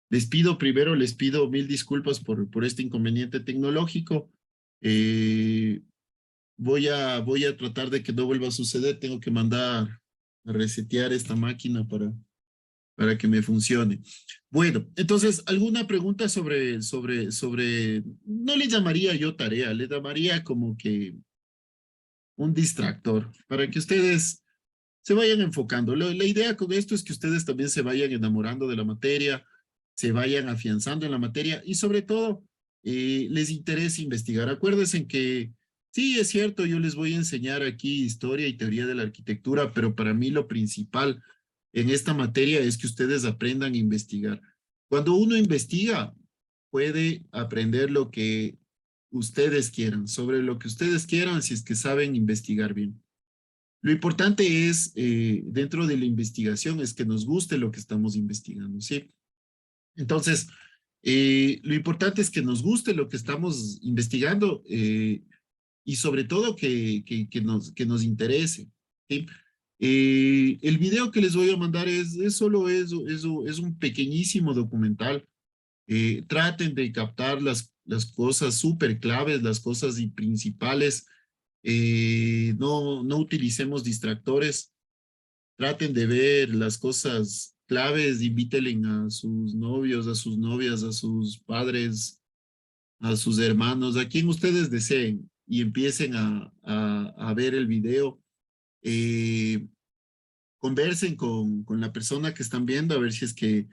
Les pido mil disculpas por este inconveniente tecnológico. Eh, voy a tratar de que no vuelva a suceder. Tengo que mandar a resetear esta máquina para que me funcione. Bueno, entonces, ¿alguna pregunta sobre, no le llamaría yo tarea, le llamaría como que un distractor, para que ustedes se vayan enfocando. La idea con esto es que ustedes también se vayan enamorando de la materia, se vayan afianzando en la materia y sobre todo les interese investigar. Acuérdense que sí, es cierto, yo les voy a enseñar aquí historia y teoría de la arquitectura, pero para mí lo principal en esta materia es que ustedes aprendan a investigar. Cuando uno investiga, puede aprender lo que ustedes quieran, sobre lo que ustedes quieran, si es que saben investigar bien. Lo importante es, dentro de la investigación, es que nos guste lo que estamos investigando, ¿sí? Entonces, lo importante es que nos guste lo que estamos investigando y sobre todo que nos interese, ¿sí? El video que les voy a mandar es solo eso, es un pequeñísimo documental. Traten de captar las cosas súper claves, las cosas principales. No utilicemos distractores. Traten de ver las cosas claves, invítenle a sus novios, a sus novias, a sus padres, a sus hermanos, a quien ustedes deseen y empiecen a ver el video. Eh, Conversen con la persona que están viendo a ver si es que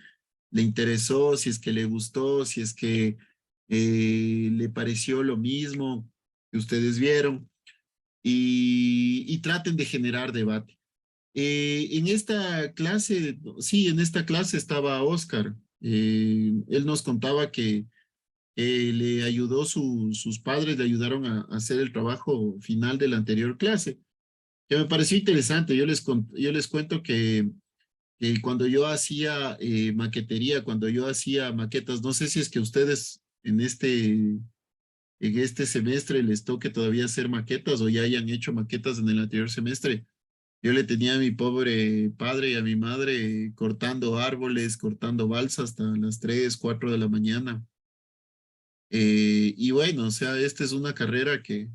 le interesó, si es que le gustó, si es que le pareció lo mismo que ustedes vieron y traten de generar debate. En esta clase, sí, en esta clase estaba Oscar. Él nos contaba que le ayudó, sus padres le ayudaron a hacer el trabajo final de la anterior clase, que me pareció interesante. Yo les cuento que cuando yo hacía maquetería, cuando yo hacía maquetas, no sé si es que ustedes en este semestre les toque todavía hacer maquetas o ya hayan hecho maquetas en el anterior semestre. Yo le tenía a mi pobre padre y a mi madre cortando árboles, cortando balsas hasta las 3, 4 de la mañana. Y bueno, o sea, esta es una carrera que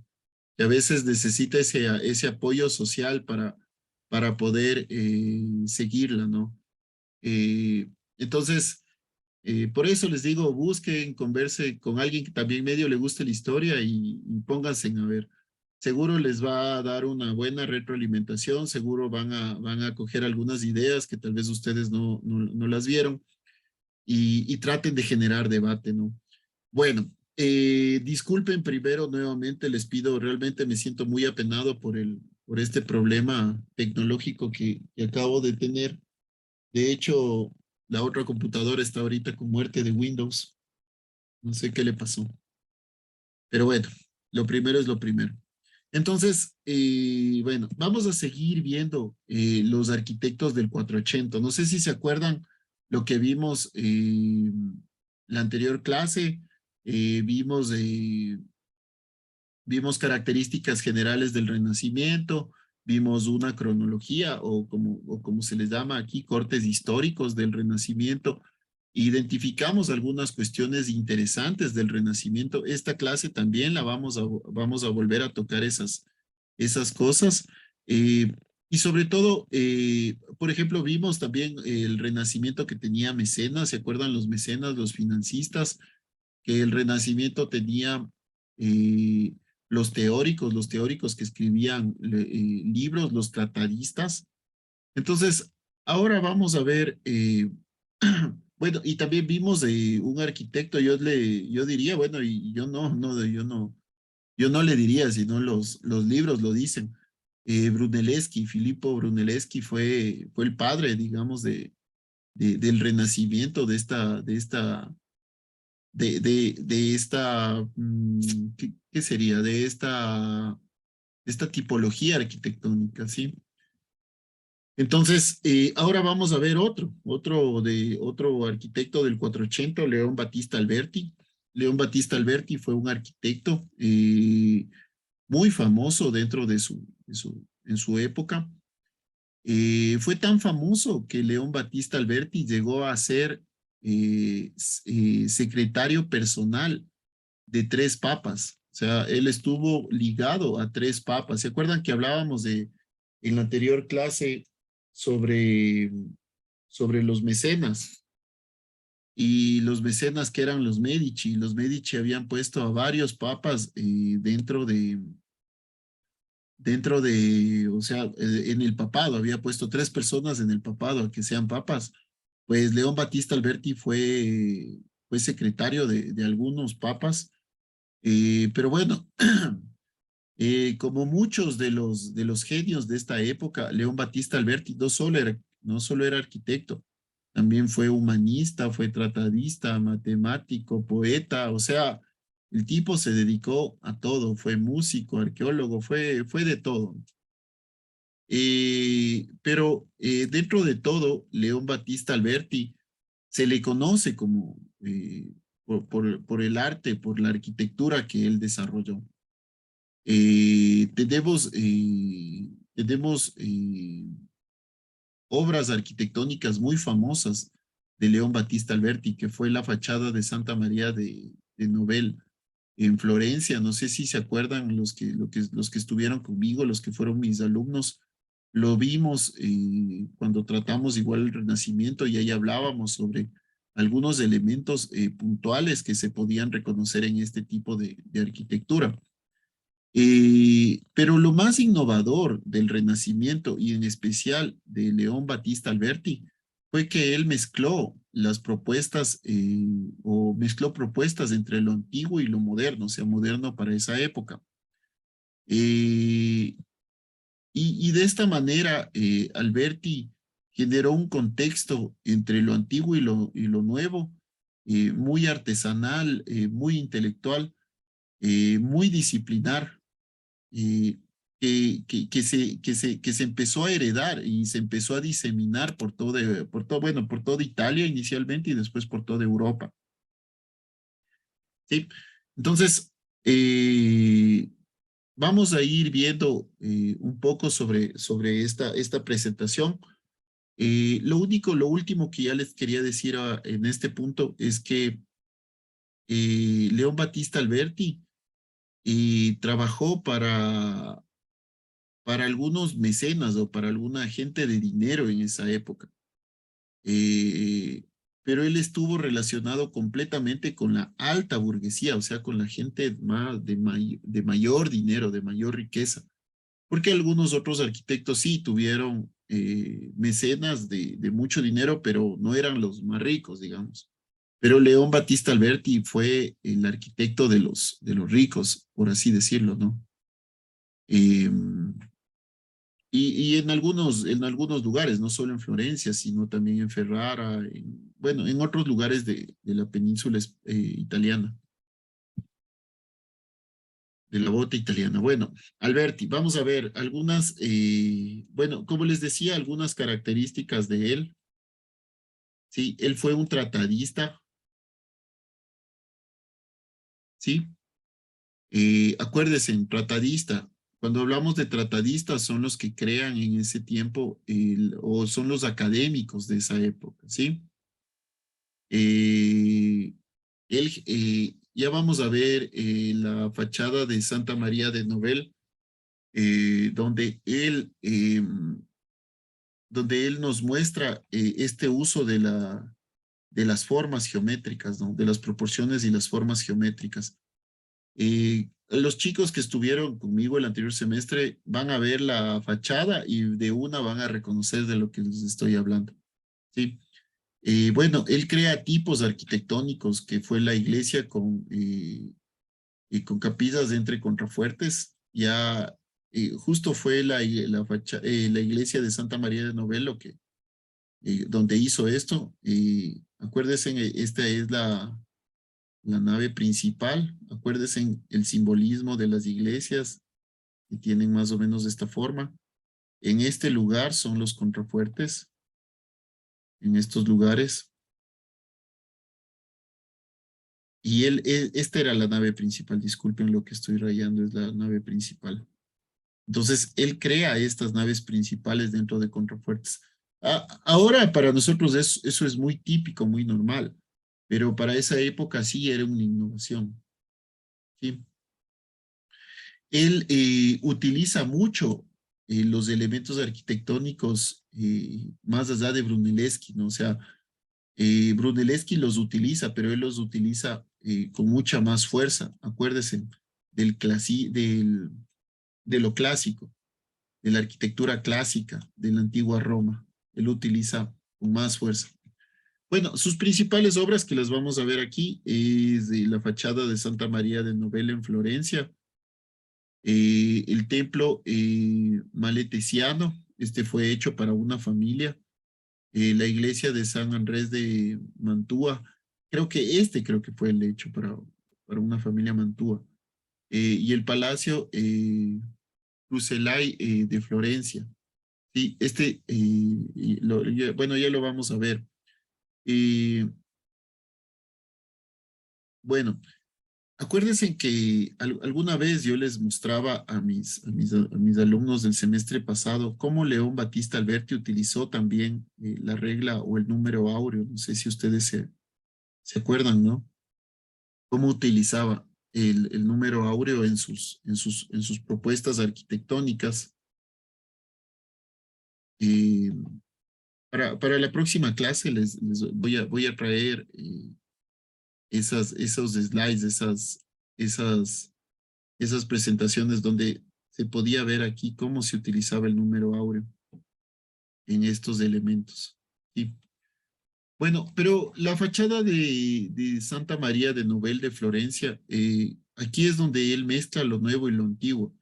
a veces necesita ese apoyo social para poder seguirla, ¿no? Entonces, por eso les digo, busquen, converse con alguien que también medio le guste la historia y pónganse a ver. Seguro les va a dar una buena retroalimentación, seguro van a coger algunas ideas que tal vez ustedes no las vieron y traten de generar debate, ¿no? Bueno, disculpen primero nuevamente, les pido, realmente me siento muy apenado por este problema tecnológico que acabo de tener. De hecho, la otra computadora está ahorita con muerte de Windows. No sé qué le pasó. Pero bueno, lo primero es lo primero. Entonces, bueno, vamos a seguir viendo los arquitectos del 480. No sé si se acuerdan lo que vimos la anterior clase. Vimos vimos características generales del Renacimiento, vimos una cronología o como se les llama aquí, cortes históricos del Renacimiento. Identificamos algunas cuestiones interesantes del Renacimiento. Esta clase también vamos a volver a tocar esas cosas. Eh, y sobre todo, por ejemplo, vimos también el Renacimiento que tenía mecenas. ¿Se acuerdan los mecenas, los financistas? Que el Renacimiento tenía eh, los teóricos que escribían libros, los tratadistas. Entonces, ahora vamos a ver, bueno, y también vimos un arquitecto, yo diría, bueno, y yo no le diría, sino los libros lo dicen. Brunelleschi, Filippo Brunelleschi fue el padre, digamos, del renacimiento de esta, ¿qué sería? Esta tipología arquitectónica, ¿sí? Entonces, ahora vamos a ver otro arquitecto del 480, León Battista Alberti. León Battista Alberti fue un arquitecto muy famoso dentro en su época. Fue tan famoso que León Battista Alberti llegó a ser secretario personal de tres papas. O sea, él estuvo ligado a tres papas. ¿Se acuerdan que hablábamos en la anterior clase sobre, sobre los mecenas? Y los mecenas que eran los Medici habían puesto a varios papas o sea, en el papado, había puesto tres personas en el papado a que sean papas. Pues León Battista Alberti fue secretario de algunos papas, pero bueno, como muchos de los genios de esta época, León Battista Alberti no solo era arquitecto, también fue humanista, fue tratadista, matemático, poeta, o sea, el tipo se dedicó a todo, fue músico, arqueólogo, fue de todo. Pero dentro de todo, León Battista Alberti se le conoce como por el arte, por la arquitectura que él desarrolló. Tenemos obras arquitectónicas muy famosas de León Battista Alberti, que fue la fachada de Santa María de Novel en Florencia. No sé si se acuerdan los que estuvieron conmigo, los que fueron mis alumnos. Lo vimos cuando tratamos igual el Renacimiento y ahí hablábamos sobre algunos elementos puntuales que se podían reconocer en este tipo de arquitectura. Pero lo más innovador del Renacimiento y en especial de León Battista Alberti fue que él mezcló las propuestas o mezcló propuestas entre lo antiguo y lo moderno, o sea, moderno para esa época. Eh, y de esta manera, Alberti generó un contexto entre lo antiguo y lo nuevo, muy artesanal, muy intelectual, muy disciplinar eh, que se empezó a heredar y se empezó a diseminar bueno, por toda Italia inicialmente y después por toda Europa. ¿Sí? Entonces, eh, vamos a ir viendo un poco sobre esta presentación. Lo último que ya les quería decir en este punto es que León Battista Alberti trabajó para algunos mecenas o para alguna gente de dinero en esa época. Eh, pero él estuvo relacionado completamente con la alta burguesía, o sea, con la gente de mayor dinero, de mayor riqueza, porque algunos otros arquitectos sí tuvieron mecenas de mucho dinero, pero no eran los más ricos, digamos. Pero León Battista Alberti fue el arquitecto de los ricos, por así decirlo, ¿no? Eh, y en algunos lugares, no solo en Florencia, sino también en Ferrara, bueno, en otros lugares de la península italiana, de la bota italiana. Bueno, Alberti, vamos a ver algunas, bueno, como les decía, algunas características de él. Sí, él fue un tratadista, ¿sí? Acuérdense, tratadista. Cuando hablamos de tratadistas son los que crean en ese tiempo o son los académicos de esa época, ¿sí? Eh, ya vamos a ver la fachada de Santa María de Novel, donde donde él nos muestra este uso de las formas geométricas, ¿no? De las proporciones y las formas geométricas. Los chicos que estuvieron conmigo el anterior semestre van a ver la fachada y de una van a reconocer de lo que les estoy hablando. ¿Sí? Bueno, él crea tipos arquitectónicos que fue la iglesia con capillas de entre contrafuertes. Ya justo fue la iglesia de Santa María de Novelo donde hizo esto. Acuérdense, esta es la nave principal. Acuérdense el simbolismo de las iglesias que tienen más o menos de esta forma. En este lugar son los contrafuertes, en estos lugares. Y esta era la nave principal, disculpen lo que estoy rayando, es la nave principal. Entonces, él crea estas naves principales dentro de contrafuertes. Ahora, para nosotros eso es muy típico, muy normal, pero para esa época sí era una innovación. ¿Sí? Él utiliza mucho los elementos arquitectónicos más allá de Brunelleschi, ¿no? O sea, Brunelleschi los utiliza, pero él los utiliza con mucha más fuerza. Acuérdese de lo clásico, de la arquitectura clásica de la antigua Roma. Él utiliza con más fuerza. Bueno, sus principales obras que las vamos a ver aquí es de la fachada de Santa María de Novella en Florencia, el templo maletesiano, este fue hecho para una familia, la iglesia de San Andrés de Mantua, creo que fue el hecho para una familia Mantua, y el palacio Rucellai de Florencia. Sí, bueno, ya lo vamos a ver. Bueno, acuérdense que alguna vez yo les mostraba a mis alumnos del semestre pasado cómo León Battista Alberti utilizó también la regla o el número áureo. No sé si ustedes se acuerdan, ¿no? Cómo utilizaba el número áureo en sus propuestas arquitectónicas. Eh, para la próxima clase les voy a traer esos slides, esas esas presentaciones donde se podía ver aquí cómo se utilizaba el número áureo en estos elementos. Sí. Bueno, pero la fachada de Santa María de Novell de Florencia, aquí es donde él mezcla lo nuevo y lo antiguo.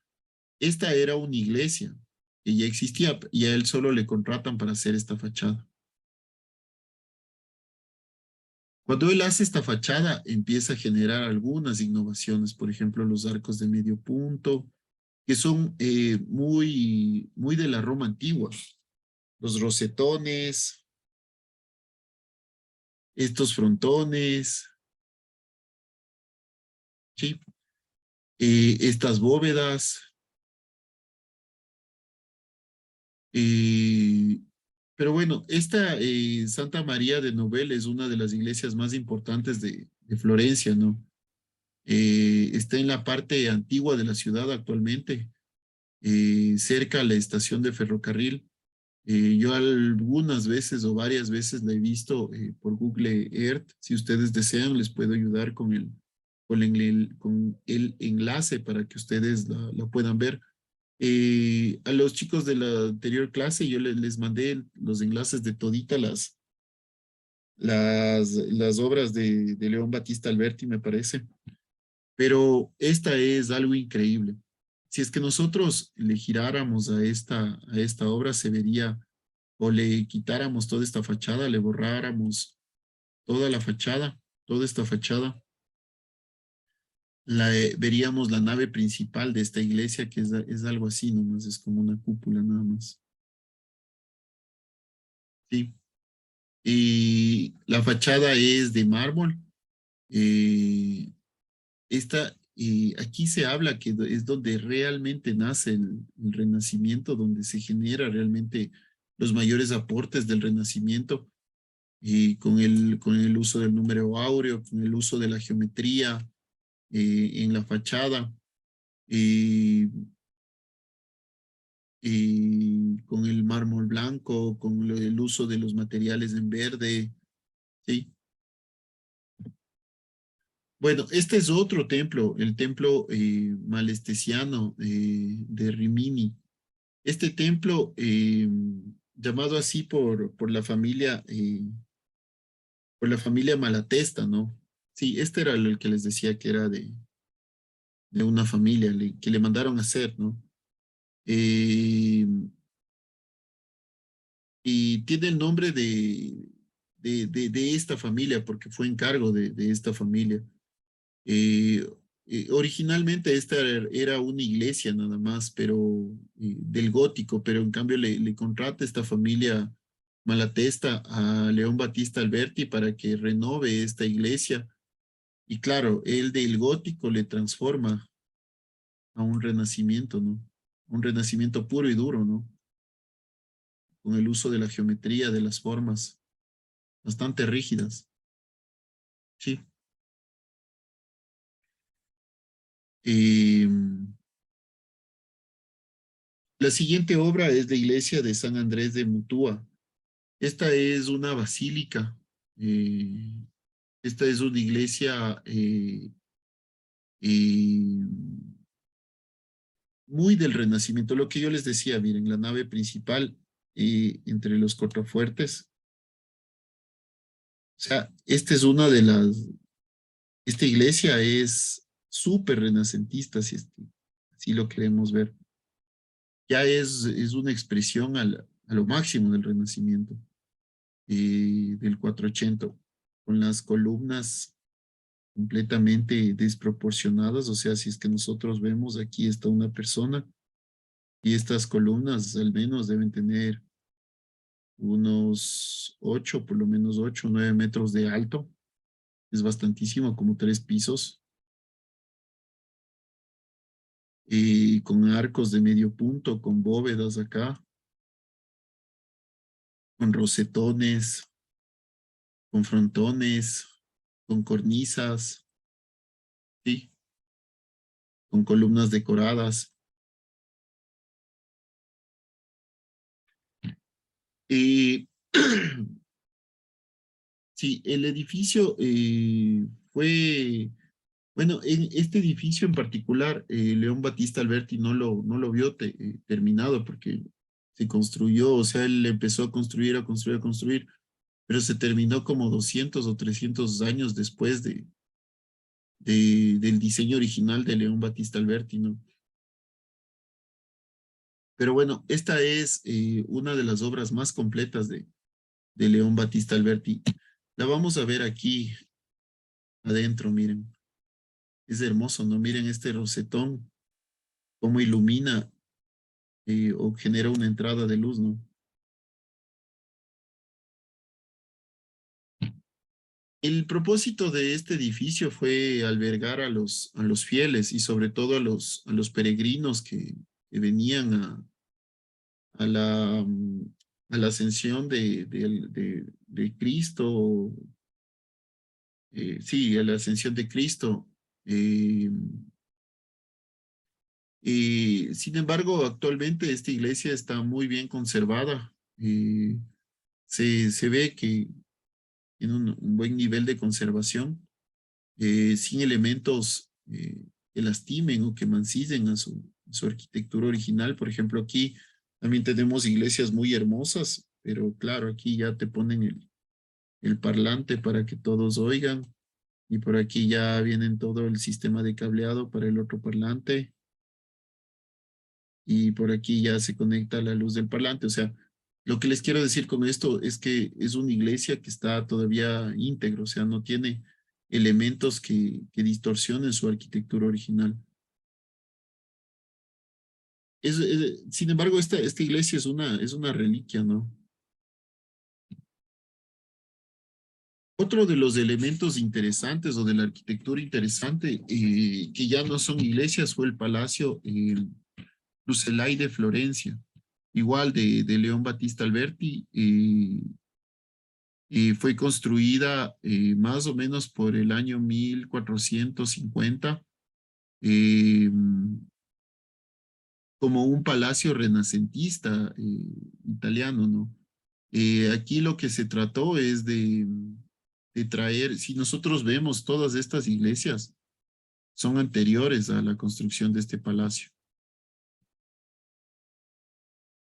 Esta era una iglesia que ya existía y a él solo le contratan para hacer esta fachada. Cuando él hace esta fachada, empieza a generar algunas innovaciones, por ejemplo, los arcos de medio punto, que son muy de la Roma antigua. Los rosetones, estos frontones, ¿sí? Estas bóvedas. eh, pero bueno, esta Santa María de Novella es una de las iglesias más importantes de Florencia, ¿no? Está en la parte antigua de la ciudad actualmente, cerca a la estación de ferrocarril. Yo algunas veces o varias veces la he visto por Google Earth. Si ustedes desean, les puedo ayudar con el enlace para que ustedes la puedan ver. A los chicos de la anterior clase yo les mandé los enlaces de todita las obras de León Battista Alberti, me parece. Pero esta es algo increíble. Si es que nosotros le giráramos a esta obra, se vería o le quitáramos toda esta fachada, le borráramos toda la fachada, toda esta fachada, veríamos la nave principal de esta iglesia, que es algo así nomás, es como una cúpula nada más. Sí. Y la fachada es de mármol. Eh, aquí se habla que es donde realmente nace el Renacimiento, donde se genera realmente los mayores aportes del Renacimiento con el uso del número áureo, con el uso de la geometría en la fachada, eh, con el mármol blanco, con el uso de los materiales en verde, ¿sí? Bueno, este es otro templo, el templo malestesiano de Rimini. Este templo, llamado así por la familia Malatesta, ¿no? Sí, este era el que les decía que era de una familia que le mandaron a hacer, ¿no? Eh, y tiene el nombre de esta familia porque fue encargo de esta familia. Eh, Originalmente esta era una iglesia nada más, pero del gótico, pero en cambio le contrata esta familia Malatesta a León Battista Alberti para que renove esta iglesia. Y claro, él del gótico le transforma a un renacimiento, ¿no? un renacimiento puro y duro, ¿no? Con el uso de la geometría, de las formas, bastante rígidas. Sí. Eh, la siguiente obra es la iglesia de San Andrés de Mutua. Esta es una basílica. eh, Esta es una iglesia eh, muy del Renacimiento. Lo que yo les decía, miren, la nave principal entre los contrafuertes. O sea, esta es una de esta iglesia es súper renacentista, si lo queremos ver. Ya es una expresión a lo máximo del Renacimiento, del 480, con las columnas completamente desproporcionadas. O sea, si es que nosotros vemos, aquí está una persona y estas columnas al menos deben tener unos 8, por lo menos 8 o 9 metros de alto. Es bastantísimo, como 3 pisos, con arcos de medio punto, con bóvedas acá, con rosetones, con frontones, con cornisas, sí, con columnas decoradas. Y sí, el edificio fue, bueno, en este edificio en particular, León Batista Alberti no lo vio terminado porque se construyó, o sea, él empezó a construir, a construir, a construir, pero se terminó como 200 o 300 años después del diseño original de León Batista Alberti, ¿no? Pero bueno, esta es una de las obras más completas de León Batista Alberti. La vamos a ver aquí adentro, miren. Es hermoso, ¿no? Miren este rosetón, cómo ilumina o genera una entrada de luz, ¿no? El propósito de este edificio fue albergar a los fieles y sobre todo a los peregrinos que venían a la, mm, a la ascensión de Cristo, sí, a la ascensión de Cristo. Eh, Sin embargo, actualmente esta iglesia está muy bien conservada. Se ve que tiene un buen nivel de conservación, sin elementos que lastimen o que mancillen a su arquitectura original. Por ejemplo, aquí también tenemos iglesias muy hermosas, pero claro, aquí ya te ponen el parlante para que todos oigan y por aquí ya vienen todo el sistema de cableado para el otro parlante y por aquí ya se conecta la luz del parlante. O sea, lo que les quiero decir con esto es que es una iglesia que está todavía íntegro, o sea, no tiene elementos que distorsionen su arquitectura original. Sin embargo, esta iglesia es una reliquia, ¿no? Otro de los elementos interesantes o de la arquitectura interesante, que ya no son iglesias, fue el Palacio Rucellai de Florencia, igual de León Battista Alberti. Fue construida más o menos por el año 1450, eh, como un palacio renacentista italiano, ¿no? Aquí lo que se trató es de traer, si nosotros vemos todas estas iglesias, son anteriores a la construcción de este palacio.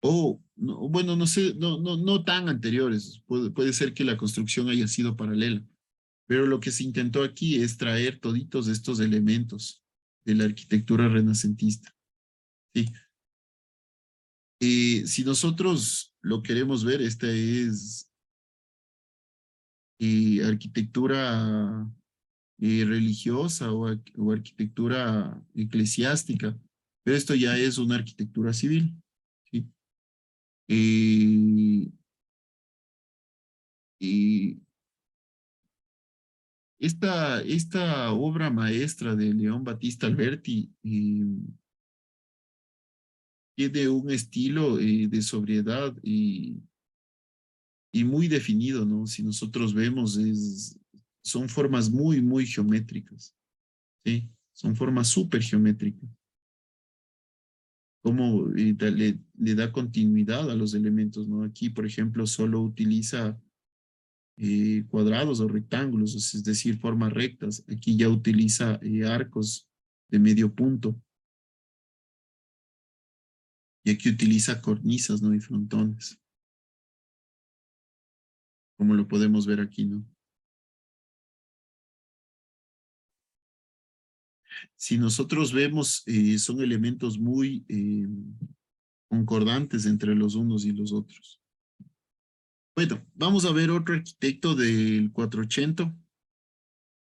O, bueno, no sé, no tan anteriores, puede ser que la construcción haya sido paralela. Pero lo que se intentó aquí es traer toditos estos elementos de la arquitectura renacentista. Sí. Si nosotros lo queremos ver, esta es arquitectura religiosa o arquitectura eclesiástica, pero esto ya es una arquitectura civil. ¿Sí? Eh, y esta obra maestra de León Battista Alberti tiene un estilo de sobriedad y muy definido, ¿no? Si nosotros vemos, son formas muy, muy geométricas, ¿sí? Son formas súper geométricas. Cómo le da continuidad a los elementos, ¿no? Aquí, por ejemplo, solo utiliza cuadrados o rectángulos, es decir, formas rectas. Aquí ya utiliza arcos de medio punto y aquí utiliza cornisas, ¿no? Y frontones, como lo podemos ver aquí, ¿no? Si nosotros vemos, son elementos muy concordantes entre los unos y los otros. Bueno, vamos a ver otro arquitecto del 480.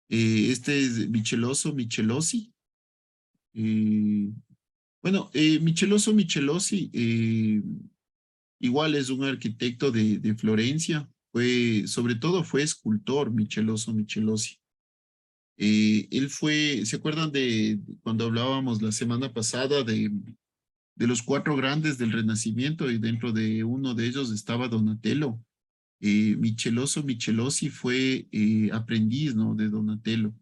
Este es Michelozzo Michelozzi. Eh, bueno, Michelozzo Michelozzi igual es un arquitecto de Florencia. Sobre todo fue escultor Michelozzo Michelozzi. Él fue, ¿se acuerdan de cuando hablábamos la semana pasada de los cuatro grandes del Renacimiento y dentro de uno de ellos estaba Donatello? Michelozzo Michelozzi fue aprendiz, ¿no? De Donatello.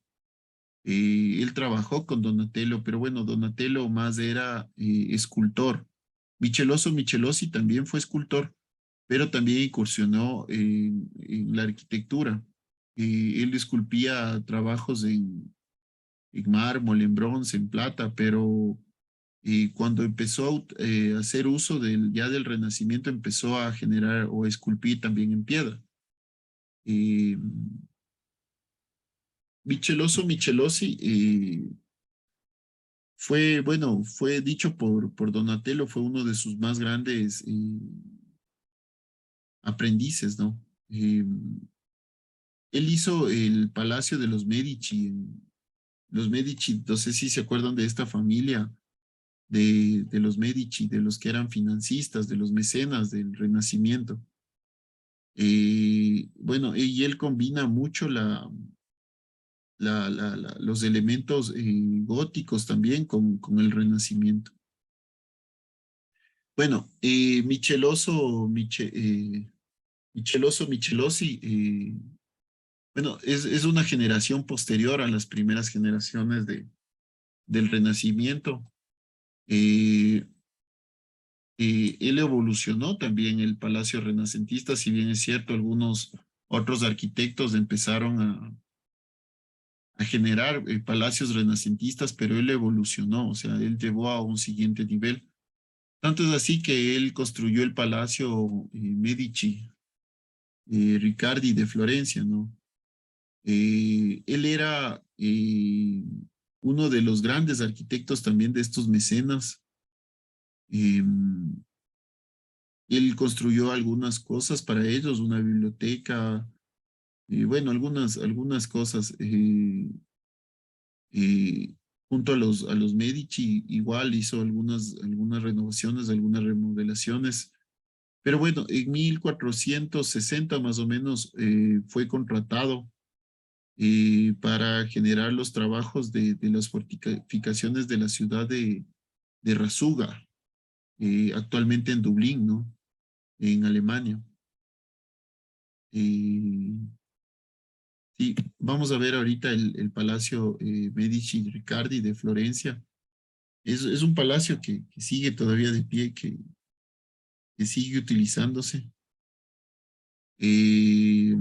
Él trabajó con Donatello, pero bueno, Donatello más era escultor. Michelozzo Michelozzi también fue escultor, pero también incursionó en la arquitectura. Él esculpía trabajos en mármol, en bronce, en plata, pero cuando empezó a hacer uso ya del Renacimiento, empezó a generar o a esculpir también en piedra. Eh, Michelozzo Michelozzi fue, bueno, fue dicho por Donatello, fue uno de sus más grandes aprendices, ¿no? Él hizo el Palacio de los Medici. Los Medici, no sé si se acuerdan de esta familia de los Medici, de los que eran financistas, de los mecenas del Renacimiento. Bueno, y él combina mucho los elementos góticos también con el Renacimiento. Bueno, Michelozzo Michelozzi, bueno, es una generación posterior a las primeras generaciones del Renacimiento. Eh, Él evolucionó también el Palacio Renacentista, si bien es cierto, algunos otros arquitectos empezaron a generar palacios renacentistas, pero él evolucionó, o sea, él llevó a un siguiente nivel. Tanto es así que él construyó el Palacio Medici, Riccardi de Florencia, ¿no? Él era uno de los grandes arquitectos también de estos mecenas. Eh, Él construyó algunas cosas para ellos, una biblioteca, y bueno, algunas cosas. Eh, Junto a los Medici, igual hizo algunas renovaciones, algunas remodelaciones. Pero bueno, en 1460 más o menos fue contratado para generar los trabajos de las fortificaciones de la ciudad de Rasuga, actualmente en Dublín, ¿no? En Alemania. Eh, sí, vamos a ver ahorita el Palacio Medici Riccardi de Florencia. Es un palacio que sigue todavía de pie, que sigue utilizándose. Eh,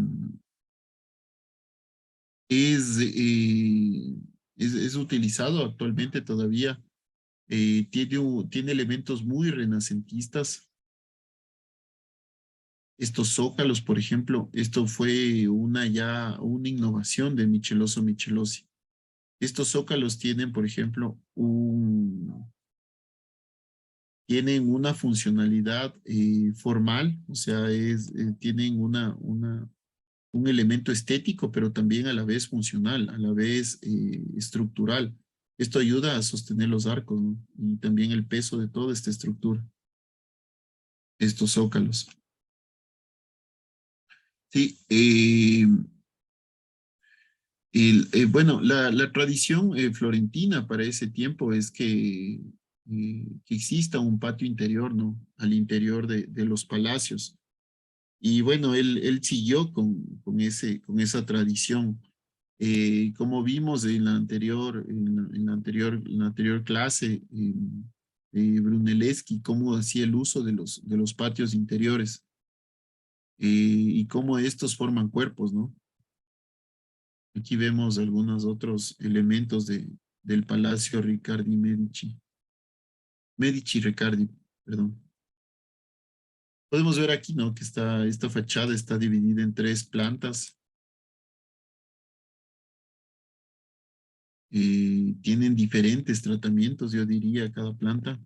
es, eh, es utilizado actualmente todavía. Tiene elementos muy renacentistas. Estos zócalos, por ejemplo, esto fue una innovación de Michelozzo Michelozzi. Estos zócalos tienen, por ejemplo, tienen una funcionalidad formal, o sea, tienen un elemento estético, pero también a la vez funcional, a la vez estructural. Esto ayuda a sostener los arcos, ¿no? Y también el peso de toda esta estructura, estos zócalos. Sí, bueno, la tradición florentina para ese tiempo es que que exista un patio interior, ¿no? Al interior de los palacios. Y bueno, él siguió con esa tradición. Como vimos en la anterior, en la anterior clase, Brunelleschi, cómo hacía el uso de los patios interiores y cómo estos forman cuerpos, ¿no? Aquí vemos algunos otros elementos del Palacio Riccardi Medici. Medici Riccardi, perdón. Podemos ver aquí, ¿no? Que esta fachada está dividida en tres plantas. Tienen diferentes tratamientos, yo diría, cada planta.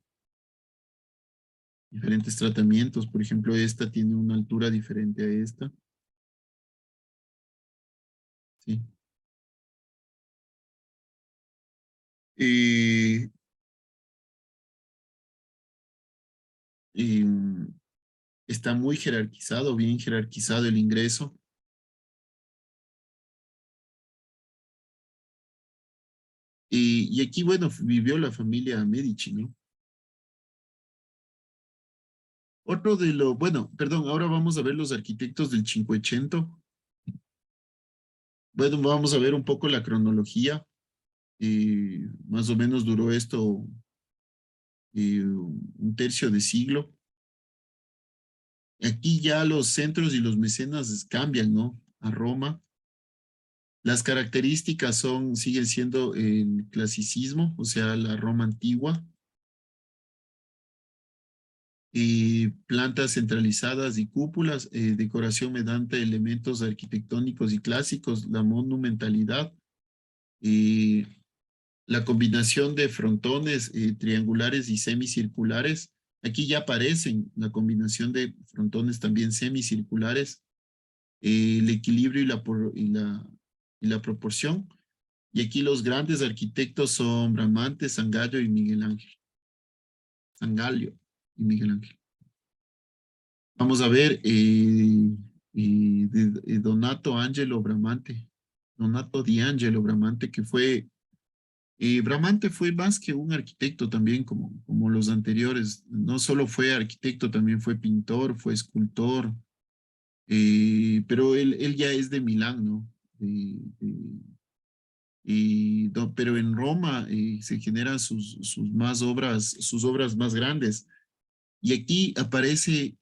Diferentes tratamientos. Por ejemplo, esta tiene una altura diferente a esta. ¿Sí? Eh, eh, Está muy jerarquizado, bien jerarquizado el ingreso. Y aquí, bueno, vivió la familia Medici, ¿no? Otro de lo, bueno, perdón, ahora vamos a ver los arquitectos del Cinquecento. Bueno, vamos a ver un poco la cronología. Más o menos duró esto un tercio de siglo. Aquí ya los centros y los mecenas cambian, ¿no? A Roma. Las características siguen siendo el clasicismo, o sea, la Roma antigua, plantas centralizadas y cúpulas, decoración mediante elementos arquitectónicos y clásicos, la monumentalidad, eh, la combinación de frontones triangulares y semicirculares. Aquí ya aparecen la combinación de frontones también semicirculares, el equilibrio y la proporción. Y aquí los grandes arquitectos son Bramante, Sangallo y Miguel Ángel. Sangallo y Miguel Ángel. Vamos a ver Donato Angelo Bramante. Donato Di Angelo Bramante, que fue Bramante fue más que un arquitecto también, como los anteriores. No solo fue arquitecto, también fue pintor, fue escultor, pero él ya es de Milán, ¿no? Pero en Roma se generan sus obras más grandes. Y aquí aparece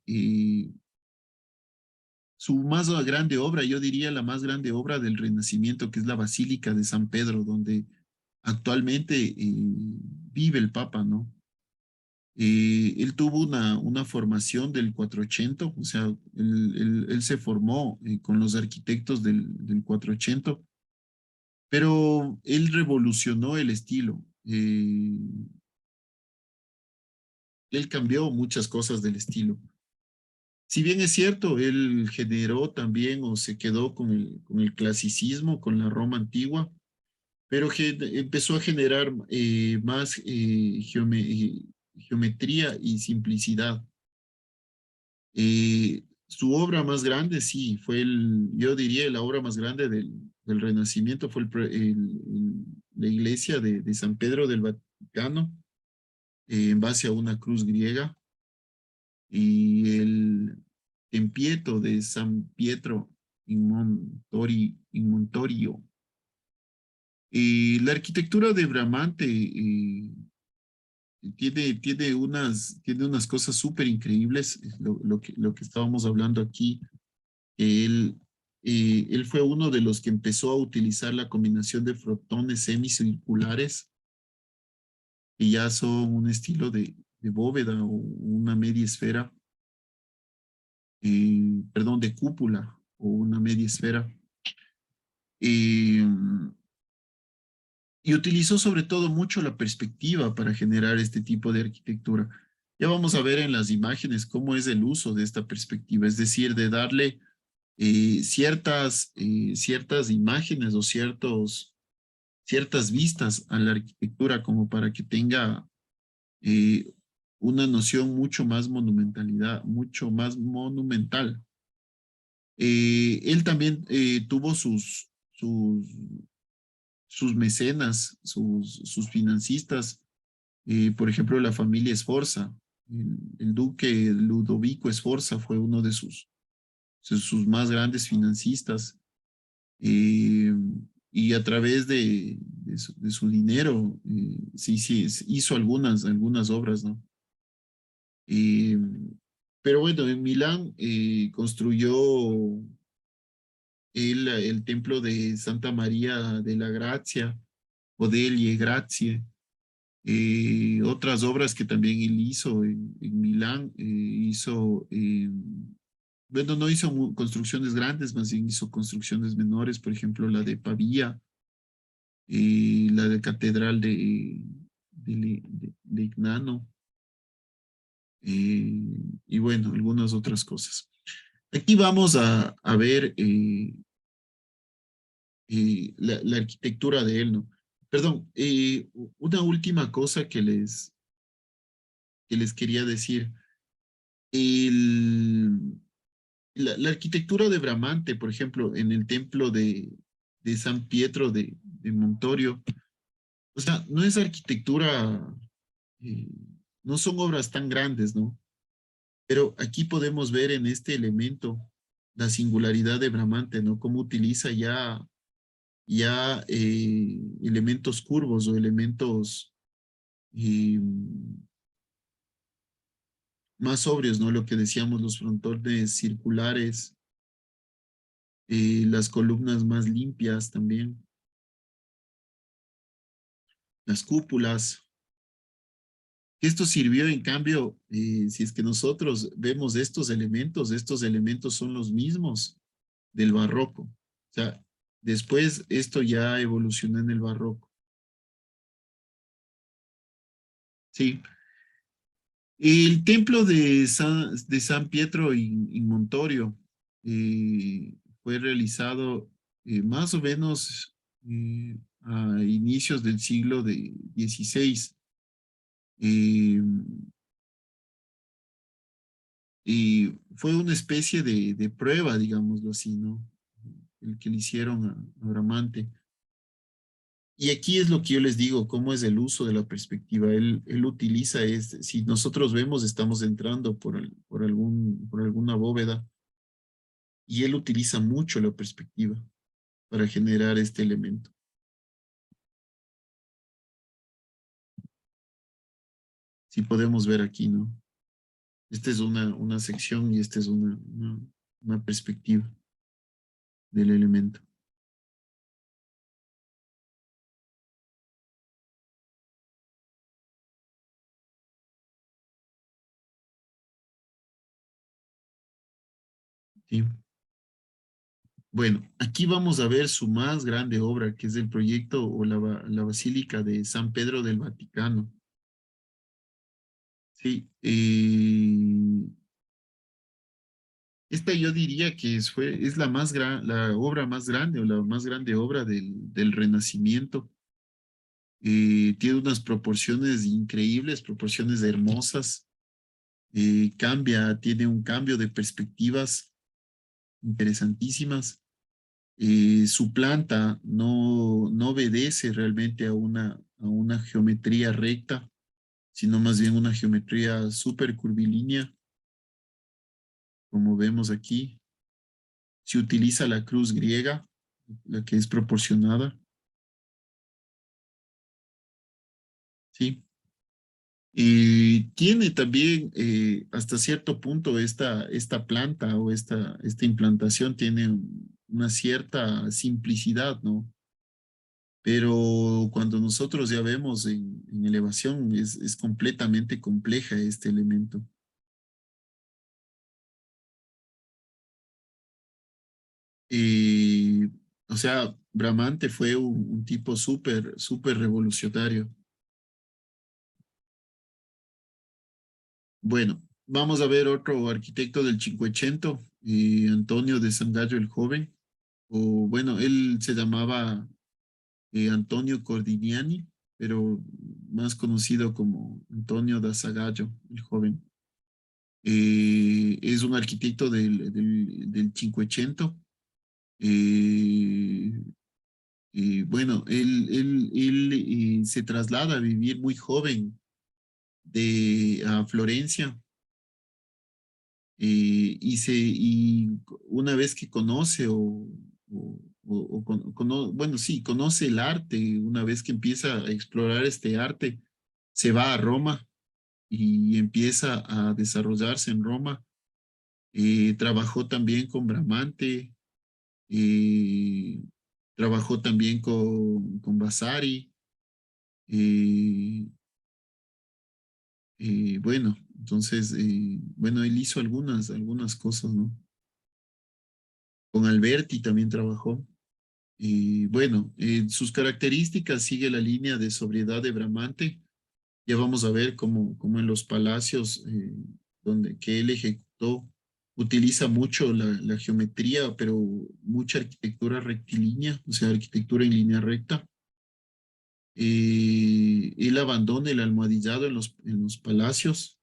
su más grande obra, yo diría la más grande obra del Renacimiento, que es la Basílica de San Pedro, donde actualmente vive el Papa, ¿no? Él tuvo una formación del 480, o sea, él se formó con los arquitectos del 480, pero él revolucionó el estilo. Él cambió muchas cosas del estilo. Si bien es cierto, él generó también o se quedó con el clasicismo, con la Roma antigua, pero empezó a generar más geometría y simplicidad. Su obra más grande, sí, yo diría, la obra más grande del Renacimiento fue la iglesia de San Pedro del Vaticano, en base a una cruz griega, y el Tempieto de San Pietro in Montorio. La arquitectura de Bramante tiene unas cosas súper increíbles, lo que estábamos hablando aquí. Él fue uno de los que empezó a utilizar la combinación de frontones semicirculares, que ya son un estilo de bóveda o una media esfera, perdón, de cúpula o una media esfera. Eh, y utilizó sobre todo mucho la perspectiva para generar este tipo de arquitectura. Ya vamos a ver en las imágenes cómo es el uso de esta perspectiva, es decir, de darle ciertas imágenes o ciertas vistas a la arquitectura como para que tenga eh, una noción mucho más monumental. Él también tuvo sus mecenas, sus financistas, Por ejemplo, la familia Sforza, el duque Ludovico Sforza fue uno de sus más grandes financistas. eh, y a través de su dinero, sí, hizo algunas obras, ¿no? Eh, pero bueno, en Milán construyó el templo de Santa María de la Grazia, o delle Grazie, otras obras que también él hizo en Milán, bueno, no hizo construcciones grandes, más bien hizo construcciones menores, por ejemplo, la de Pavía, la de Catedral de Legnano, eh, y bueno, algunas otras cosas. Aquí vamos a ver la arquitectura de él, ¿no? Perdón, una última cosa que les quería decir. El, la arquitectura de Bramante, por ejemplo, en el templo de San Pietro de Montorio, o sea, no es arquitectura, eh, no son obras tan grandes, ¿no? Pero aquí podemos ver en este elemento la singularidad de Bramante, ¿no? Cómo utiliza ya elementos curvos o elementos eh, más sobrios, ¿no? Lo que decíamos, los frontones circulares, las columnas más limpias también, las cúpulas. Esto sirvió, en cambio, si es que nosotros vemos estos elementos son los mismos del barroco. O sea, después esto ya evolucionó en el barroco. Sí. El templo de San Pietro y Montorio fue realizado más o menos a inicios del siglo de XVI. eh, y fue una especie de prueba, digámoslo así, ¿no? El que le hicieron a Bramante. Y aquí es lo que yo les digo, cómo es el uso de la perspectiva. Él utiliza, si nosotros vemos, estamos entrando por alguna bóveda, y él utiliza mucho la perspectiva para generar este elemento. Si podemos ver aquí, ¿no? Esta es una sección y esta es una perspectiva del elemento. ¿Sí? Bueno, aquí vamos a ver su más grande obra, que es el proyecto o la Basílica de San Pedro del Vaticano. Sí, esta yo diría que es la obra más grande o la más grande obra del Renacimiento. Tiene unas proporciones increíbles, proporciones hermosas. Tiene un cambio de perspectivas interesantísimas. Su planta no obedece realmente a una geometría recta, sino más bien una geometría súper curvilínea, como vemos aquí. Se utiliza la cruz griega, la que es proporcionada, ¿sí? Y tiene también, hasta cierto punto, esta planta o esta implantación tiene una cierta simplicidad, ¿no? Pero cuando nosotros ya vemos en elevación, es completamente compleja este elemento. Y, o sea, Bramante fue un tipo súper, súper revolucionario. Bueno, vamos a ver otro arquitecto del Cinquecento, Antonio de Sangallo el Joven, o bueno, él se llamaba Antonio Cordigliani, pero más conocido como Antonio da Sangallo el Joven. Es un arquitecto del Cinquecento. Eh, bueno, él se traslada a vivir muy joven a Florencia. Y una vez que conoce bueno, sí, conoce el arte, una vez que empieza a explorar este arte, se va a Roma y empieza a desarrollarse en Roma. Trabajó también con Bramante, eh, trabajó también con Vasari. eh, bueno, entonces, bueno, él hizo algunas cosas, ¿no? Con Alberti también trabajó. Y bueno, sus características sigue la línea de sobriedad de Bramante. Ya vamos a ver cómo en los palacios que él ejecutó utiliza mucho la geometría, pero mucha arquitectura rectilínea, o sea, arquitectura en línea recta. Él abandona el almohadillado en los palacios.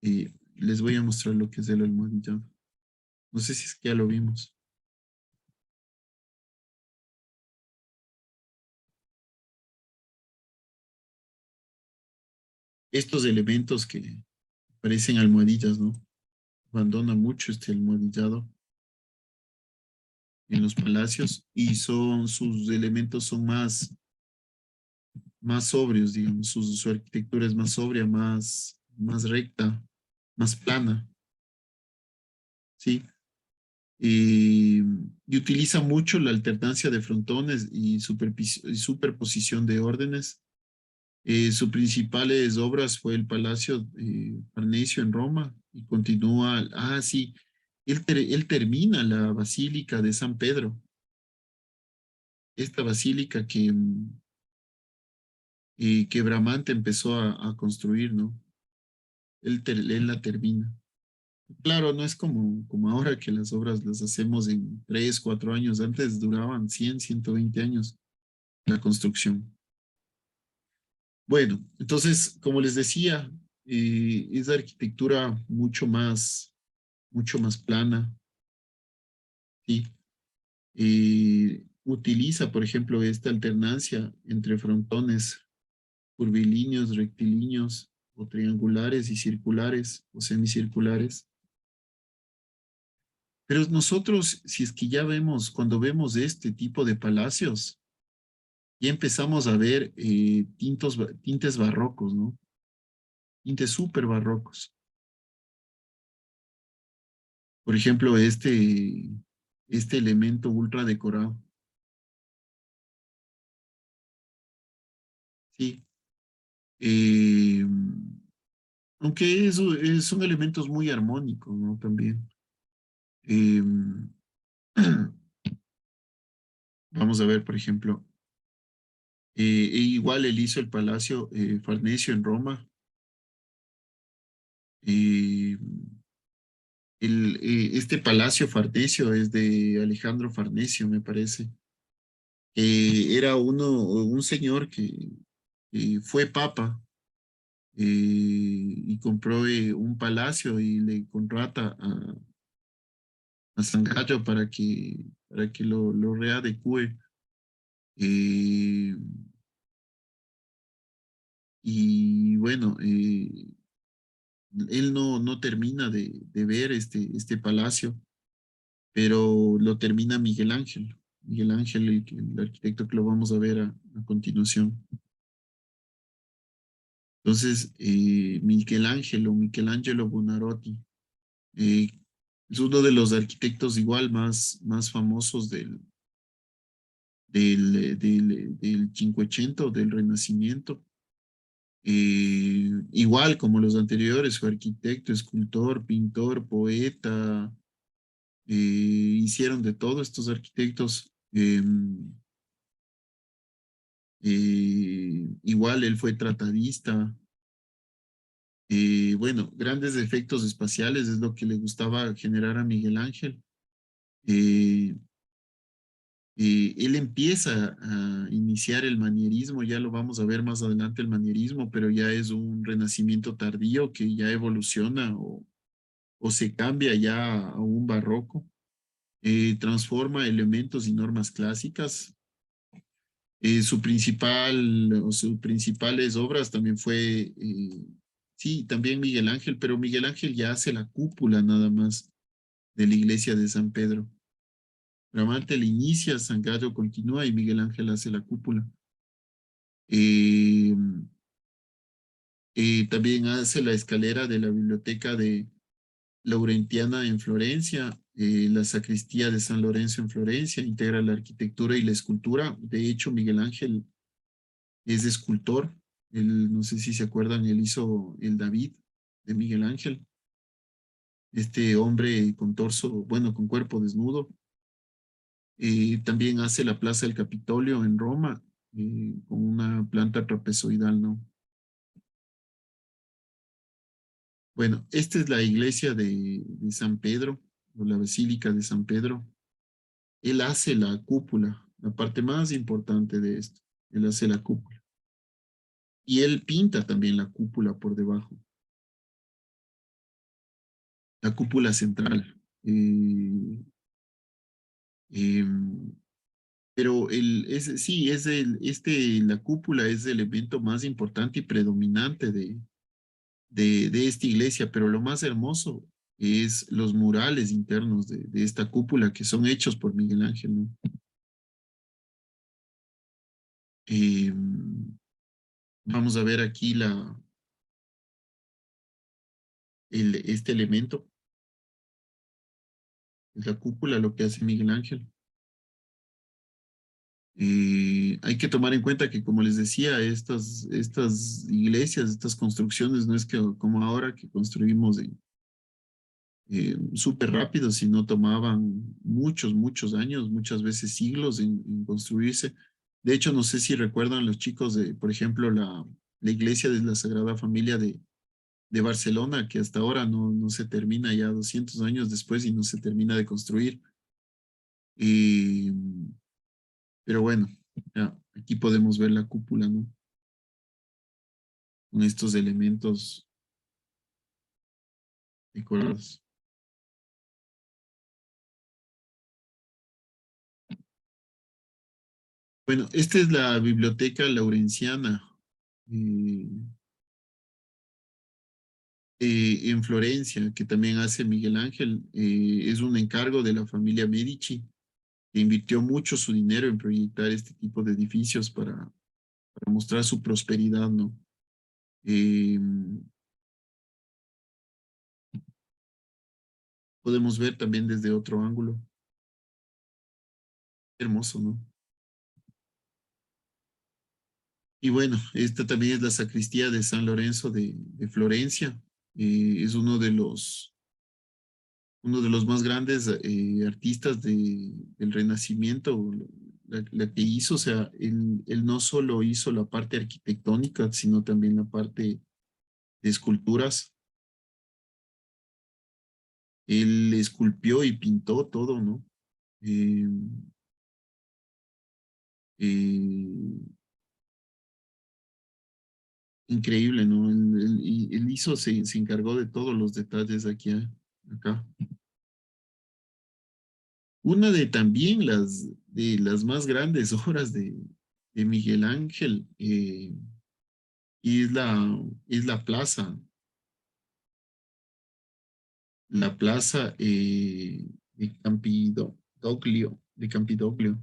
Les voy a mostrar lo que es el almohadillado. No sé si es que ya lo vimos. Estos elementos que parecen almohadillas, ¿no? Abandona mucho este almohadillado en los palacios y sus elementos son más sobrios, digamos, su arquitectura es más sobria, más recta, más plana, ¿sí? Y utiliza mucho la alternancia de frontones y superposición de órdenes. Sus principales obras fue el Palacio Farnesio en Roma y continúa, sí, él termina la Basílica de San Pedro, esta basílica que Bramante empezó a construir, ¿no? Él la termina. Claro, no es como ahora que las obras las hacemos en 3, 4 años. Antes duraban 100, 120 años la construcción. Bueno, entonces, como les decía, es de arquitectura mucho más plana, ¿sí? Utiliza, por ejemplo, esta alternancia entre frontones curvilíneos, rectilíneos o triangulares y circulares o semicirculares. Pero nosotros, si es que ya vemos, cuando vemos este tipo de palacios, ya empezamos a ver tintes barrocos, ¿no? Tintes súper barrocos. Por ejemplo, este elemento ultra decorado. Sí. Eh, Aunque son elementos muy armónicos, ¿no? También. Eh, Vamos a ver, por ejemplo, igual él hizo el Palacio Farnesio en Roma. Eh, este Palacio Farnesio es de Alejandro Farnesio, me parece. Era un señor que fue papa y compró un palacio y le contrata a Sangallo para que lo readecue. Eh, y bueno, él no termina de ver este palacio, pero lo termina Miguel Ángel. Miguel Ángel, el arquitecto que lo vamos a ver a continuación. Entonces, Miguel Ángel o Michelangelo Buonarroti eh, es uno de los arquitectos igual más famosos del Cinquecento, del Renacimiento. Igual como los anteriores, fue arquitecto, escultor, pintor, poeta, hicieron de todo estos arquitectos. Igual él fue tratadista. Bueno, grandes efectos espaciales es lo que le gustaba generar a Miguel Ángel. Eh, Él empieza a iniciar el manierismo, ya lo vamos a ver más adelante el manierismo, pero ya es un renacimiento tardío que ya evoluciona o se cambia ya a un barroco. Transforma elementos y normas clásicas. Su principal, o sus principales obras también fue, sí, también Miguel Ángel, pero Miguel Ángel ya hace la cúpula nada más de la iglesia de San Pedro. Bramante le inicia, San Gallo continúa y Miguel Ángel hace la cúpula. Eh, También hace la escalera de la biblioteca de Laurentiana en Florencia, la sacristía de San Lorenzo en Florencia, integra la arquitectura y la escultura. De hecho, Miguel Ángel es escultor. Él, no sé si se acuerdan, él hizo el David de Miguel Ángel, este hombre con torso, bueno, con cuerpo desnudo. También hace la Plaza del Capitolio en Roma, con una planta trapezoidal, ¿no? Bueno, esta es la iglesia de San Pedro, o la Basílica de San Pedro. Él hace la cúpula, la parte más importante de esto. Él hace la cúpula. Y él pinta también la cúpula por debajo, la cúpula central. Em, pero sí, la cúpula es el evento más importante y predominante de esta iglesia, pero lo más hermoso es los murales internos de esta cúpula que son hechos por Miguel Ángel, ¿no? Em, Vamos a ver aquí este elemento, es la cúpula, lo que hace Miguel Ángel. Hay que tomar en cuenta que, como les decía, estas iglesias, estas construcciones, no es que como ahora que construimos súper rápido, sino tomaban muchos años, muchas veces siglos en construirse. De hecho, no sé si recuerdan los chicos de, por ejemplo, la iglesia de la Sagrada Familia de Barcelona, que hasta ahora no se termina ya 200 años después y no se termina de construir. Eh, pero bueno, ya, aquí podemos ver la cúpula, ¿no? Con estos elementos decorados. Bueno, esta es la Biblioteca Laurenciana eh, en Florencia, que también hace Miguel Ángel. Es un encargo de la familia Medici, que invirtió mucho su dinero en proyectar este tipo de edificios para mostrar su prosperidad, ¿no? Eh, Podemos ver también desde otro ángulo. Hermoso, ¿no? Y bueno, esta también es la sacristía de San Lorenzo de Florencia. Es uno de los más grandes artistas del Renacimiento, la que hizo, o sea, él no solo hizo la parte arquitectónica, sino también la parte de esculturas. Él esculpió y pintó todo, ¿no? Eh, eh, Increíble, ¿no? Él hizo, se encargó de todos los detalles aquí, acá. Una de también de las más grandes obras de Miguel Ángel y es la plaza de Campidoglio.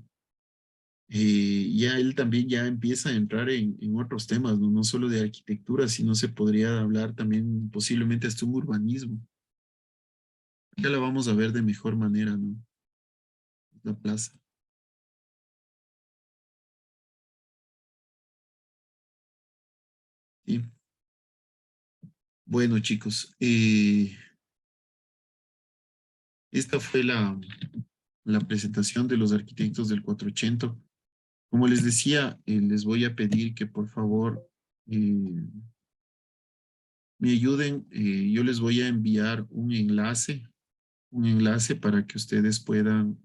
Ya él también ya empieza a entrar en otros temas, ¿no? No solo de arquitectura, sino se podría hablar también posiblemente hasta un urbanismo. Ya la vamos a ver de mejor manera, ¿no? La plaza. Sí. Bueno, chicos, esta fue la presentación de los arquitectos del 480. Como les decía, les voy a pedir que por favor me ayuden. Yo les voy a enviar un enlace para que ustedes puedan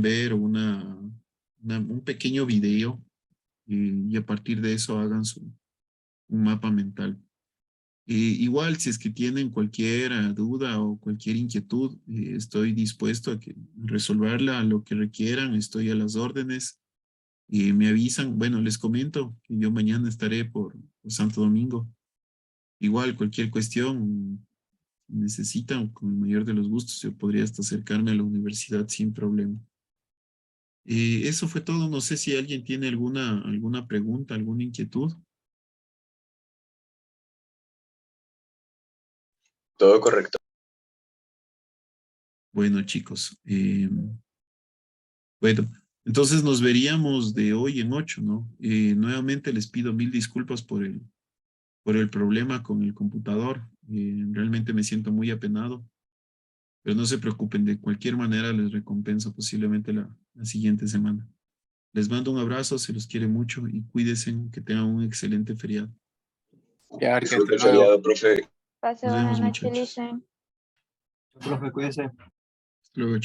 ver un pequeño video y a partir de eso hagan un mapa mental. Igual, si es que tienen cualquier duda o cualquier inquietud, estoy dispuesto a resolverla, lo que requieran, estoy a las órdenes. Me avisan, bueno, les comento que yo mañana estaré por Santo Domingo. Igual, cualquier cuestión necesitan, con el mayor de los gustos, yo podría hasta acercarme a la universidad sin problema. Eso fue todo. No sé si alguien tiene alguna pregunta, alguna inquietud. Todo correcto. Bueno, chicos, bueno, entonces nos veríamos de hoy en 8, ¿no? Nuevamente les pido 1000 disculpas por el problema con el computador. Realmente me siento muy apenado, pero no se preocupen, de cualquier manera les recompenso posiblemente la siguiente semana. Les mando un abrazo, se los quiere mucho y cuídense, que tengan un excelente feriado. Ya, que hasta Disfrute el luego. feriado, profe. Pase Nos buena vemos, noche, muchachos. Lisa. Profe, cuídese. Hasta luego.